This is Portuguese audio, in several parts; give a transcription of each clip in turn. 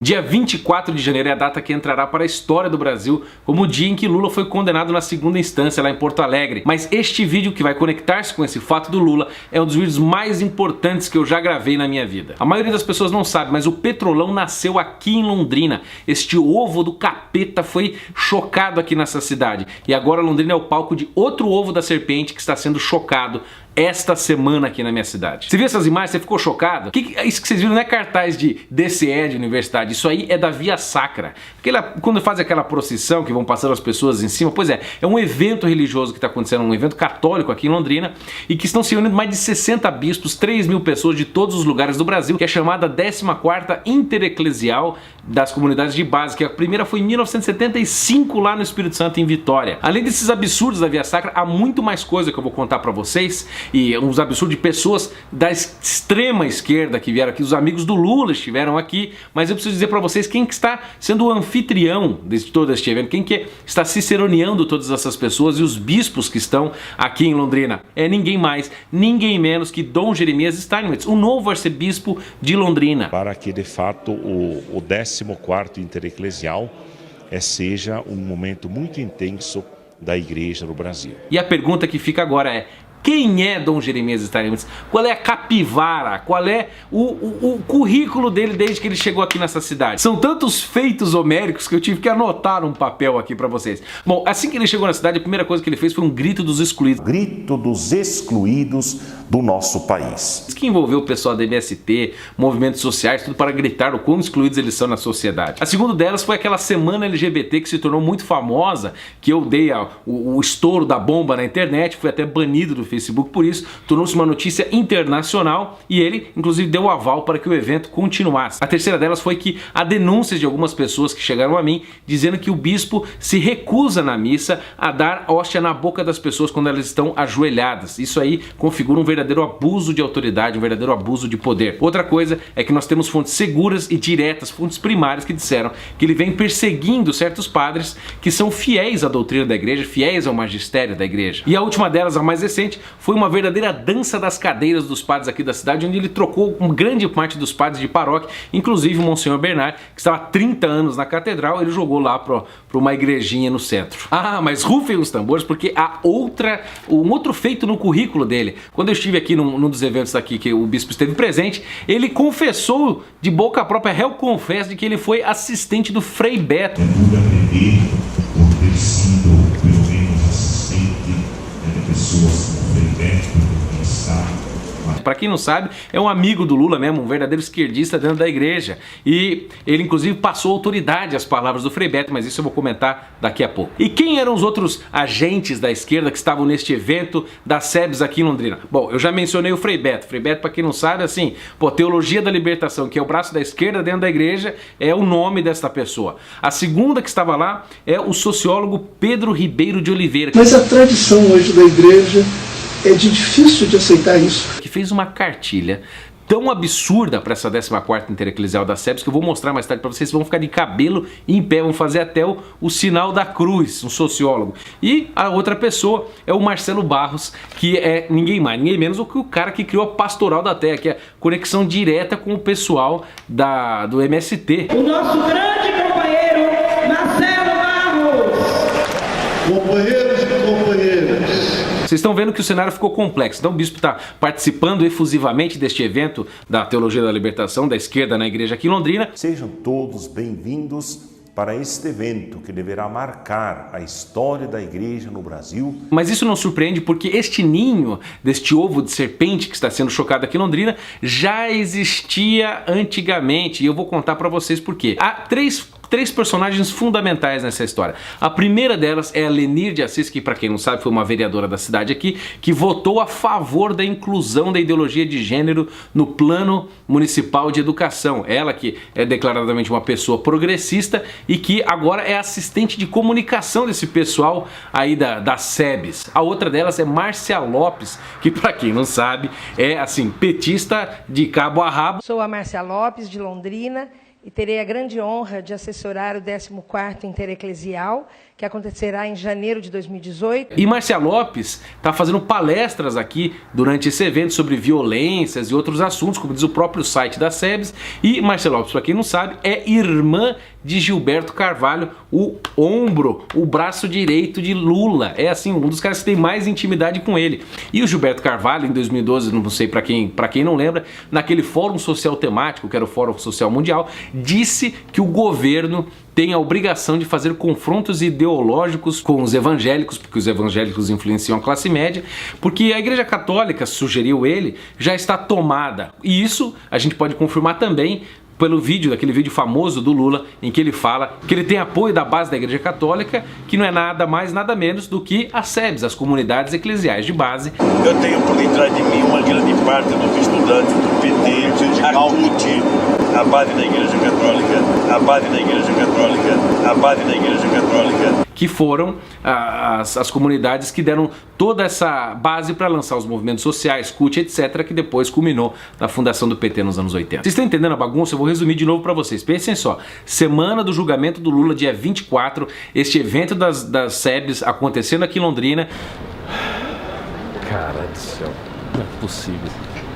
Dia 24 de janeiro é a data que entrará para a história do Brasil como o dia em que Lula foi condenado na segunda instância lá em Porto Alegre. Mas este vídeo que vai conectar-se com esse fato do Lula é um dos vídeos mais importantes que eu já gravei na minha vida. A maioria das pessoas não sabe, mas o Petrolão nasceu aqui em Londrina. Este ovo do capeta foi chocado aqui nessa cidade. E agora Londrina é o palco de outro ovo da serpente que está sendo chocado esta semana aqui na minha cidade. Você viu essas imagens? Você ficou chocado? Isso que vocês viram não é cartaz de DCE de universidade, isso aí é da Via Sacra. Quando faz aquela procissão que vão passando as pessoas em cima, pois é um evento religioso que está acontecendo, um evento católico aqui em Londrina, e que estão se reunindo mais de 60 bispos, 3.000 pessoas de todos os lugares do Brasil, que é chamada 14ª Intereclesial das Comunidades de Base, que a primeira foi em 1975 lá no Espírito Santo, em Vitória. Além desses absurdos da Via Sacra, há muito mais coisa que eu vou contar pra vocês, e uns absurdos de pessoas da extrema esquerda que vieram aqui, os amigos do Lula estiveram aqui, mas eu preciso dizer pra vocês quem que está sendo o anfitrião de todo este evento, quem que está ciceroneando todas essas pessoas e os bispos que estão aqui em Londrina. É ninguém mais, ninguém menos que Dom Jeremias Steinmetz, o novo arcebispo de Londrina. Para que de fato o 14º Intereclesial seja um momento muito intenso da igreja no Brasil. E a pergunta que fica agora é: quem é Dom Jeremias Steinmetz? Qual é a capivara? Qual é o currículo dele desde que ele chegou aqui nessa cidade? São tantos feitos homéricos que eu tive que anotar um papel aqui pra vocês. Bom, assim que ele chegou na cidade, a primeira coisa que ele fez foi um grito dos excluídos. Grito dos excluídos do nosso país. Isso que envolveu o pessoal da MST, movimentos sociais, tudo para gritar o quão excluídos eles são na sociedade. A segunda delas foi aquela semana LGBT que se tornou muito famosa, que eu dei o estouro da bomba na internet, fui até banido do Facebook por isso, tornou-se uma notícia internacional e ele, inclusive, deu o aval para que o evento continuasse. A terceira delas foi que há denúncias de algumas pessoas que chegaram a mim dizendo que o bispo se recusa na missa a dar hóstia na boca das pessoas quando elas estão ajoelhadas. Isso aí configura um verdadeiro abuso de autoridade, um verdadeiro abuso de poder. Outra coisa é que nós temos fontes seguras e diretas, fontes primárias que disseram que ele vem perseguindo certos padres que são fiéis à doutrina da igreja, fiéis ao magistério da igreja. E a última delas, a mais recente, foi uma verdadeira dança das cadeiras dos padres aqui da cidade, onde ele trocou uma grande parte dos padres de paróquia, inclusive o Monsenhor Bernard, que estava há 30 anos na catedral, ele jogou lá para uma igrejinha no centro. Ah, mas rufem os tambores, porque há um outro feito no currículo dele. Quando eu estive aqui num dos eventos aqui que o bispo esteve presente, ele confessou de boca própria, réu confesso, de que ele foi assistente do Frei Beto. É muito aprender por ter sido pelo menos assistente de pessoas como Frei Beto, que está. Para quem não sabe, é um amigo do Lula mesmo, um verdadeiro esquerdista dentro da igreja. E ele inclusive passou autoridade às palavras do Frei Beto, mas isso eu vou comentar daqui a pouco. E quem eram os outros agentes da esquerda que estavam neste evento da SEBS aqui em Londrina? Bom, eu já mencionei o Frei Beto. Frei Beto, para quem não sabe, assim, Teologia da Libertação, que é o braço da esquerda dentro da igreja, é o nome desta pessoa. A segunda que estava lá é o sociólogo Pedro Ribeiro de Oliveira. Mas a tradição hoje da igreja é difícil de aceitar isso. Que fez uma cartilha tão absurda para essa 14ª Intereclesial da SEBS que eu vou mostrar mais tarde para vocês, vão ficar de cabelo em pé, vão fazer até o sinal da cruz, um sociólogo. E a outra pessoa é o Marcelo Barros, que é ninguém mais, ninguém menos do que o cara que criou a Pastoral da Terra, que é conexão direta com o pessoal do MST. O nosso grande companheiro Marcelo Barros. Companheiros e companheiras, vocês estão vendo que o cenário ficou complexo. Então o bispo está participando efusivamente deste evento da Teologia da Libertação, da esquerda na igreja aqui em Londrina. Sejam todos bem-vindos para este evento que deverá marcar a história da igreja no Brasil. Mas isso não surpreende porque este ninho deste ovo de serpente que está sendo chocado aqui em Londrina já existia antigamente, e eu vou contar para vocês por quê. Há três personagens fundamentais nessa história. A primeira delas é a Lenir de Assis, que, para quem não sabe, foi uma vereadora da cidade aqui, que votou a favor da inclusão da ideologia de gênero no plano municipal de educação. Ela que é declaradamente uma pessoa progressista e que agora é assistente de comunicação desse pessoal aí da SEBS. A outra delas é Márcia Lopes, que, para quem não sabe, é assim, petista de cabo a rabo. Sou a Márcia Lopes, de Londrina, e terei a grande honra de assessorar o 14º Intereclesial, que acontecerá em janeiro de 2018. E Márcia Lopes está fazendo palestras aqui durante esse evento sobre violências e outros assuntos, como diz o próprio site da SEBS. E Márcia Lopes, para quem não sabe, é irmã de Gilberto Carvalho, o ombro, o braço direito de Lula. É assim, um dos caras que tem mais intimidade com ele. E o Gilberto Carvalho, em 2012, não sei para quem não lembra, naquele Fórum Social Temático, que era o Fórum Social Mundial, disse que o governo tem a obrigação de fazer confrontos ideológicos com os evangélicos, porque os evangélicos influenciam a classe média, porque a Igreja Católica, sugeriu ele, já está tomada. E isso a gente pode confirmar também pelo vídeo, daquele vídeo famoso do Lula, em que ele fala que ele tem apoio da base da Igreja Católica, que não é nada mais, nada menos do que as SEBs, as comunidades eclesiais de base. Eu tenho por detrás de mim uma grande parte dos estudantes do PT, a CUT, a base da Igreja Católica, a base da Igreja Católica, a base da Igreja Católica. Que foram as comunidades que deram toda essa base para lançar os movimentos sociais, CUT, etc., que depois culminou na fundação do PT nos anos 80. Vocês estão entendendo a bagunça? Eu vou resumir de novo para vocês. Pensem só, semana do julgamento do Lula, dia 24, este evento das SEBs acontecendo aqui em Londrina. Cara do céu, não é possível.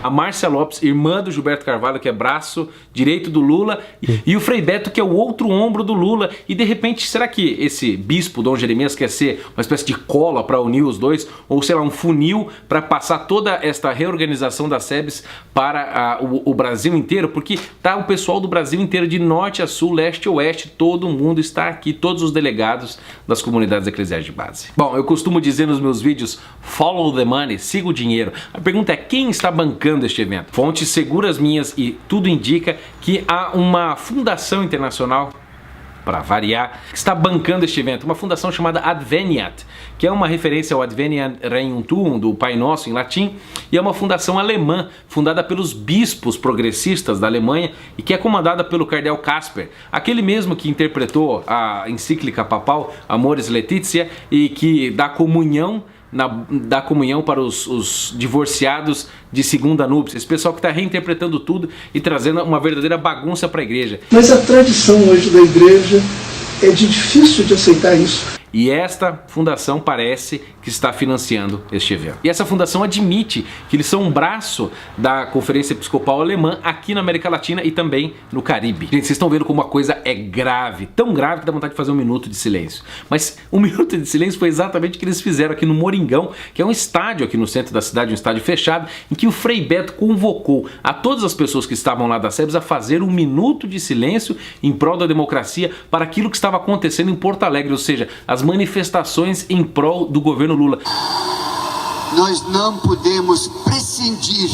A Márcia Lopes, irmã do Gilberto Carvalho, que é braço direito do Lula, e o Frei Beto, que é o outro ombro do Lula. E de repente, será que esse bispo, Dom Jeremias, quer ser uma espécie de cola para unir os dois? Ou sei lá, um funil para passar toda esta reorganização das SEBs para o Brasil inteiro? Porque tá o pessoal do Brasil inteiro, de norte a sul, leste a oeste, todo mundo está aqui, todos os delegados das comunidades eclesiais de base. Bom, eu costumo dizer nos meus vídeos, follow the money, siga o dinheiro. A pergunta é, quem está bancando este evento? Fontes seguras minhas, e tudo indica que há uma fundação internacional, para variar, que está bancando este evento, uma fundação chamada Adveniat, que é uma referência ao Adveniat Regnum Tuum, do Pai Nosso em latim, e é uma fundação alemã, fundada pelos bispos progressistas da Alemanha e que é comandada pelo cardeal Casper, aquele mesmo que interpretou a encíclica papal Amoris Laetitia e que dá comunhão para os divorciados de segunda núpcia. Esse pessoal que está reinterpretando tudo e trazendo uma verdadeira bagunça para a igreja. Mas a tradição hoje da igreja é difícil de aceitar isso. E esta fundação parece que está financiando este evento. E essa fundação admite que eles são um braço da Conferência Episcopal Alemã aqui na América Latina e também no Caribe. Gente, vocês estão vendo como a coisa é grave, tão grave que dá vontade de fazer um minuto de silêncio. Mas um minuto de silêncio foi exatamente o que eles fizeram aqui no Moringão, que é um estádio aqui no centro da cidade, um estádio fechado, em que o Frei Beto convocou a todas as pessoas que estavam lá da SEBS a fazer um minuto de silêncio em prol da democracia para aquilo que estava acontecendo em Porto Alegre, ou seja, as manifestações em prol do governo Lula. Nós não podemos prescindir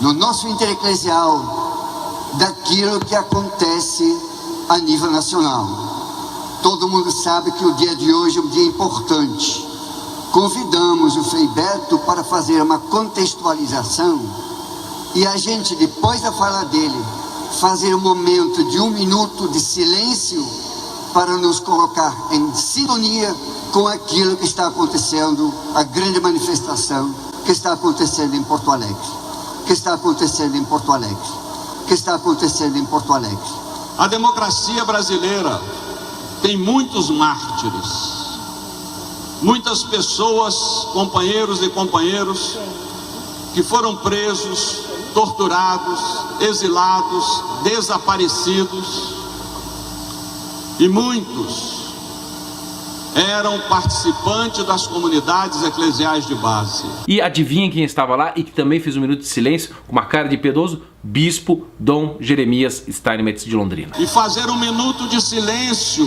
no nosso intereclesial daquilo que acontece a nível nacional. Todo mundo sabe que o dia de hoje é um dia importante. Convidamos o Frei Beto para fazer uma contextualização e a gente, depois da fala dele, fazer um momento de 1 minuto de silêncio para nos colocar em sintonia com aquilo que está acontecendo, a grande manifestação que está acontecendo em Porto Alegre, que está acontecendo em Porto Alegre, que está acontecendo em Porto Alegre. A democracia brasileira tem muitos mártires, muitas pessoas, companheiros e companheiros, que foram presos, torturados, exilados, desaparecidos, e muitos eram participantes das comunidades eclesiais de base. E adivinha quem estava lá e que também fez um minuto de silêncio com uma cara de piedoso? Bispo Dom Jeremias Steinmetz de Londrina. E fazer um minuto de silêncio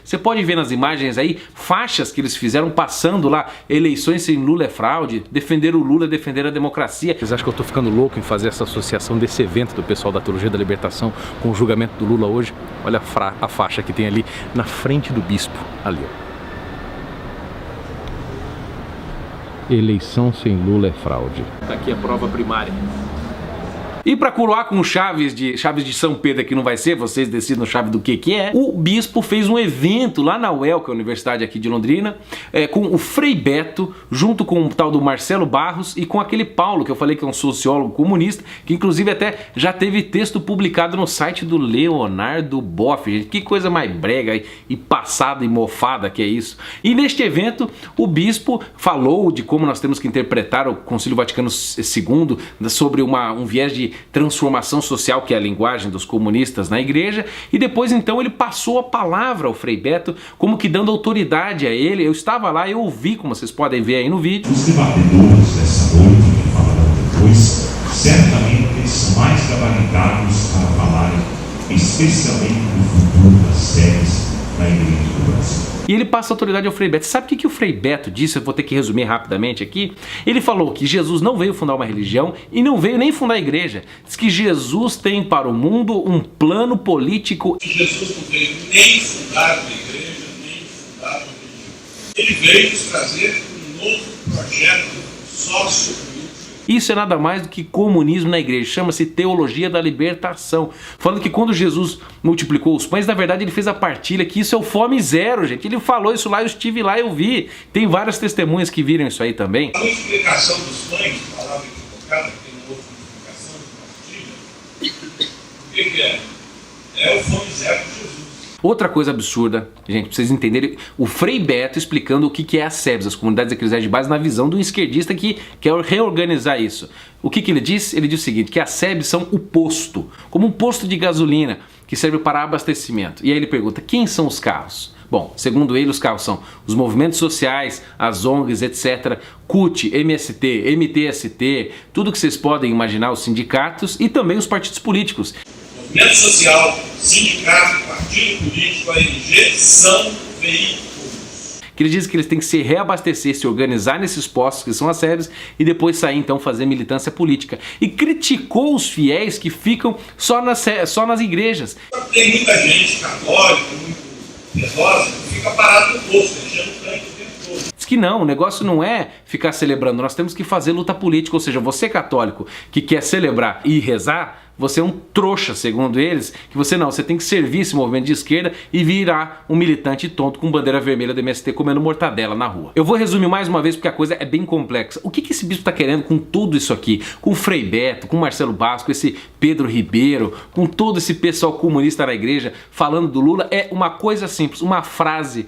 Você pode ver nas imagens aí faixas que eles fizeram passando lá, eleições sem Lula é fraude, defender o Lula, defender a democracia. Vocês acham que eu tô ficando louco em fazer essa associação desse evento do pessoal da Teologia da Libertação com o julgamento do Lula hoje? Olha a faixa que tem ali na frente do bispo, ali ó. Eleição sem Lula é fraude. Tá aqui a prova primária. E para coroar com Chaves de São Pedro, que não vai ser, vocês decidem o chave do que é, o bispo fez um evento lá na UEL, que é a universidade aqui de Londrina, com o Frei Beto, junto com o tal do Marcelo Barros e com aquele Paulo, que eu falei que é um sociólogo comunista, que inclusive até já teve texto publicado no site do Leonardo Boff, gente. Que coisa mais brega e passada e mofada que é isso. E neste evento, o bispo falou de como nós temos que interpretar o Concílio Vaticano II, sobre um viés de transformação social, que é a linguagem dos comunistas na igreja, e depois então ele passou a palavra ao Frei Beto, como que dando autoridade a ele. Eu estava lá, eu ouvi, como vocês podem ver aí no vídeo. Os debatedores dessa noite, que falarão depois, certamente eles são mais gabaritados para falarem especialmente do futuro das sedes da Igreja do Brasil. E ele passa a autoridade ao Frei Beto. Sabe o que o Frei Beto disse? Eu vou ter que resumir rapidamente aqui. Ele falou que Jesus não veio fundar uma religião e não veio nem fundar a igreja. Diz que Jesus tem para o mundo um plano político. Jesus não veio nem fundar uma igreja, nem fundar uma religião. Ele veio nos trazer um novo projeto sociopolítico. Isso é nada mais do que comunismo na igreja, chama-se teologia da libertação. Falando que quando Jesus multiplicou os pães, na verdade ele fez a partilha, que isso é o fome zero, gente. Ele falou isso lá, eu estive lá, eu vi. Tem várias testemunhas que viram isso aí também. A multiplicação dos pães, palavra equivocada, tem uma outra multiplicação de partilha. O que é? É o fome zero de Jesus. Outra coisa absurda, gente, pra vocês entenderem, o Frei Beto explicando o que é a SEBS, as comunidades eclesiais de base, na visão do esquerdista que quer reorganizar isso. O que ele disse? Ele disse o seguinte, que as SEBS são o posto, como um posto de gasolina que serve para abastecimento. E aí ele pergunta, quem são os carros? Bom, segundo ele, os carros são os movimentos sociais, as ONGs, etc., CUT, MST, MTST, tudo que vocês podem imaginar, os sindicatos e também os partidos políticos. Movimento social, sindicato, partido político, ONG são veículos. Que ele diz que eles têm que se reabastecer, se organizar nesses postos que são as SEBs e depois sair então fazer militância política. E criticou os fiéis que ficam só nas igrejas. Tem muita gente católica, muito piedosa, que fica parado no posto, enchendo o tanque o tempo todo. Diz que não, o negócio não é ficar celebrando, nós temos que fazer luta política, ou seja, você católico que quer celebrar e rezar, você é um trouxa, segundo eles, que você tem que servir esse movimento de esquerda e virar um militante tonto com bandeira vermelha do MST comendo mortadela na rua. Eu vou resumir mais uma vez porque a coisa é bem complexa. O que esse bispo está querendo com tudo isso aqui? Com o Frei Beto, com o Marcelo Barros, com esse Pedro Ribeiro, com todo esse pessoal comunista na igreja falando do Lula? É uma coisa simples, uma frase: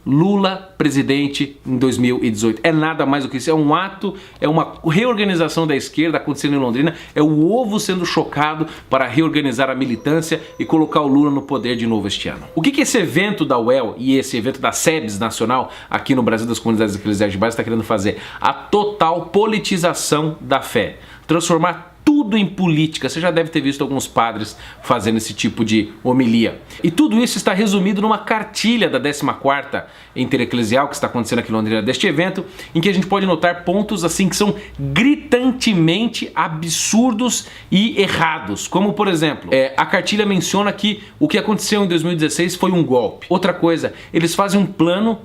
Lula presidente em 2018. É nada mais do que isso, é um ato, é uma reorganização da esquerda acontecendo em Londrina, é o ovo sendo chocado para reorganizar a militância e colocar o Lula no poder de novo este ano. O que esse evento da UEL e esse evento da SEBS nacional aqui no Brasil das comunidades eclesiais de base está querendo fazer? A total politização da fé. Transformar tudo em política. Você já deve ter visto alguns padres fazendo esse tipo de homilia. E tudo isso está resumido numa cartilha da 14ª Intereclesial que está acontecendo aqui em Londrina deste evento, em que a gente pode notar pontos assim que são gritantemente absurdos e errados. Como, por exemplo, a cartilha menciona que o que aconteceu em 2016 foi um golpe. Outra coisa, eles fazem um plano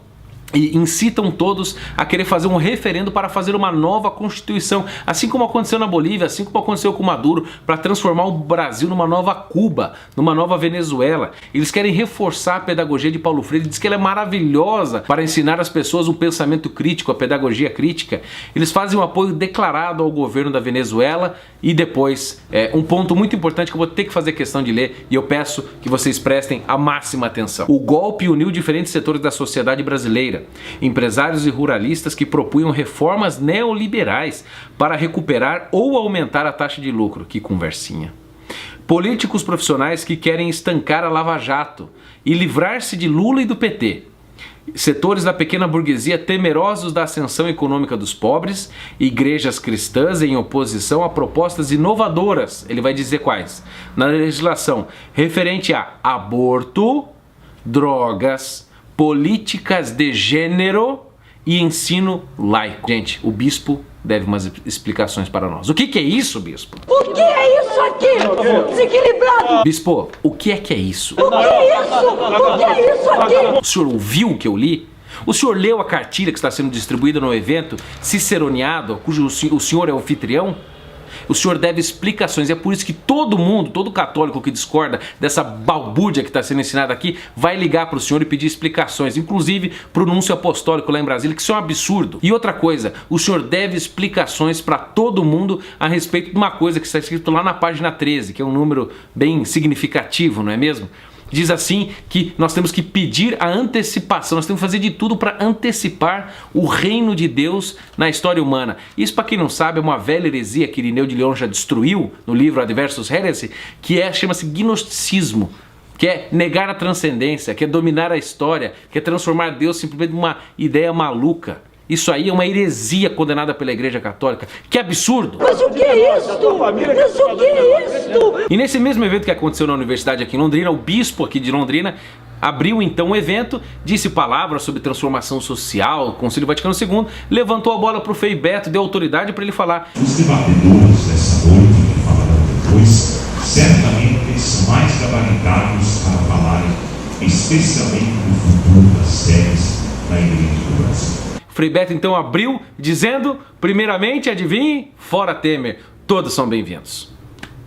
e incitam todos a querer fazer um referendo para fazer uma nova Constituição, assim como aconteceu na Bolívia, assim como aconteceu com Maduro, para transformar o Brasil numa nova Cuba, numa nova Venezuela. Eles querem reforçar a pedagogia de Paulo Freire, diz que ela é maravilhosa para ensinar as pessoas o pensamento crítico, a pedagogia crítica. Eles fazem um apoio declarado ao governo da Venezuela e depois, um ponto muito importante que eu vou ter que fazer questão de ler e eu peço que vocês prestem a máxima atenção. O golpe uniu diferentes setores da sociedade brasileira, empresários e ruralistas que propunham reformas neoliberais para recuperar ou aumentar a taxa de lucro. Que conversinha. Políticos profissionais que querem estancar a Lava Jato e livrar-se de Lula e do PT. Setores da pequena burguesia temerosos da ascensão econômica dos pobres, igrejas cristãs em oposição a propostas inovadoras, ele vai dizer quais, na legislação referente a aborto, drogas, políticas de gênero e ensino laico. Gente, o bispo deve umas explicações para nós. O que é isso, bispo? O que é isso aqui? Desequilibrado! Bispo, o que é isso? O que é isso? O que é isso aqui? O senhor ouviu o que eu li? O senhor leu a cartilha que está sendo distribuída no evento ciceroneado, cujo o senhor é o anfitrião? O senhor deve explicações. É por isso que todo mundo, todo católico que discorda dessa balbúrdia que está sendo ensinada aqui, vai ligar para o senhor e pedir explicações. Inclusive pro núncio apostólico lá em Brasília, que isso é um absurdo. E outra coisa, o senhor deve explicações para todo mundo a respeito de uma coisa que está escrito lá na página 13, que é um número bem significativo, não é mesmo? Diz assim que nós temos que pedir a antecipação, nós temos que fazer de tudo para antecipar o reino de Deus na história humana. Isso, para quem não sabe, é uma velha heresia que Irineu de Lyon já destruiu no livro Adversus Heresiae, que chama-se gnosticismo, que é negar a transcendência, que é dominar a história, que é transformar Deus simplesmente numa ideia maluca. Isso aí é uma heresia condenada pela Igreja Católica. Que absurdo! Mas o que é isso? Mas o que é isso? E nesse mesmo evento que aconteceu na universidade aqui em Londrina, o bispo aqui de Londrina abriu então o evento, disse palavras sobre transformação social, o Concílio Vaticano II, levantou a bola para o Frei Beto, deu autoridade para ele falar. Os debatedores dessa noite, que falarão depois, certamente são mais gabaritados para falarem, especialmente do futuro das séries da Igreja do Brasil. Frei Beto então abriu dizendo, primeiramente, adivinhe, fora Temer, todos são bem-vindos.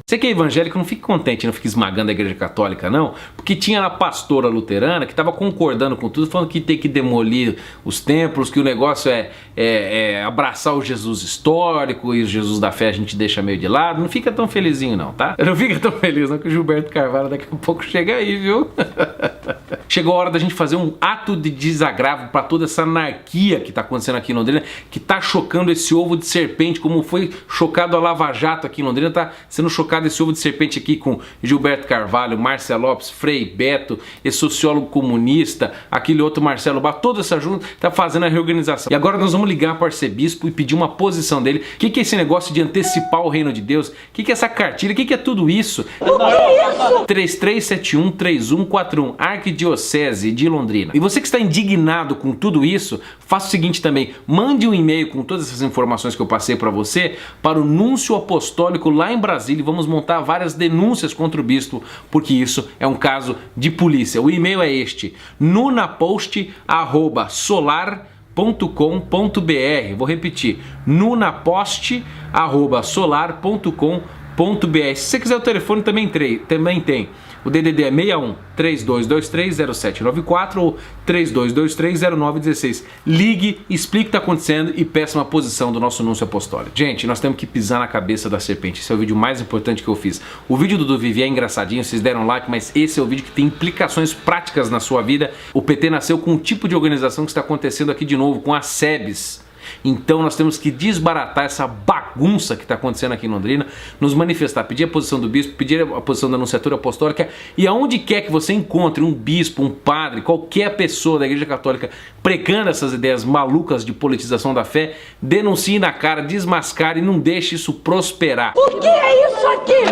Você que é evangélico, não fique contente, não fique esmagando a Igreja Católica, não, porque tinha a pastora luterana que estava concordando com tudo, falando que tem que demolir os templos, que o negócio é abraçar o Jesus histórico e o Jesus da fé a gente deixa meio de lado. Não fica tão felizinho não, tá? Não fica tão feliz não, que o Gilberto Carvalho daqui a pouco chega aí, viu? Chegou a hora da gente fazer um ato de desagravo para toda essa anarquia que está acontecendo aqui em Londrina, que está chocando esse ovo de serpente, como foi chocado a Lava Jato aqui em Londrina, está sendo chocado esse ovo de serpente aqui com Gilberto Carvalho, Márcia Lopes, Frei Beto, esse sociólogo comunista, aquele outro Marcelo Bar, toda essa junta está fazendo a reorganização. E agora nós vamos ligar para o arcebispo e pedir uma posição dele. O que é esse negócio de antecipar o reino de Deus? O que é essa cartilha? O que é tudo isso? O que é isso? 3371-3141, Arquidiocese de Londrina. E você que está indignado com tudo isso, faça o seguinte também, mande um e-mail com todas essas informações que eu passei para você para o Núncio Apostólico lá em Brasília e vamos montar várias denúncias contra o bispo, porque isso é um caso de polícia. O e-mail é este, nunapost@solar.com.br. Vou repetir, nunapost@solar.com.br. Se você quiser o telefone também tem. O DDD é 61 3223 0794 ou 3223 0916. Ligue, explique o que está acontecendo e peça uma posição do nosso núncio apostólico. Gente, nós temos que pisar na cabeça da serpente. Esse é o vídeo mais importante que eu fiz. O vídeo do Vivi é engraçadinho, vocês deram like, mas esse é o vídeo que tem implicações práticas na sua vida. O PT nasceu com um tipo de organização que está acontecendo aqui de novo, com a SEBS. Então nós temos que desbaratar essa bagunça que está acontecendo aqui em Londrina, nos manifestar, pedir a posição do bispo, pedir a posição da anunciatura apostólica, e aonde quer que você encontre um bispo, um padre, qualquer pessoa da Igreja Católica pregando essas ideias malucas de politização da fé, denuncie na cara, desmascare e não deixe isso prosperar. O que é isso aqui?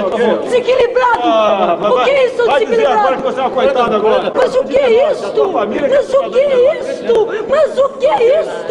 Desequilibrado! O que é isso desequilibrado? Você é uma coitada agora. Mas o que é isso? Mas o que é isso? Mas o que é isso?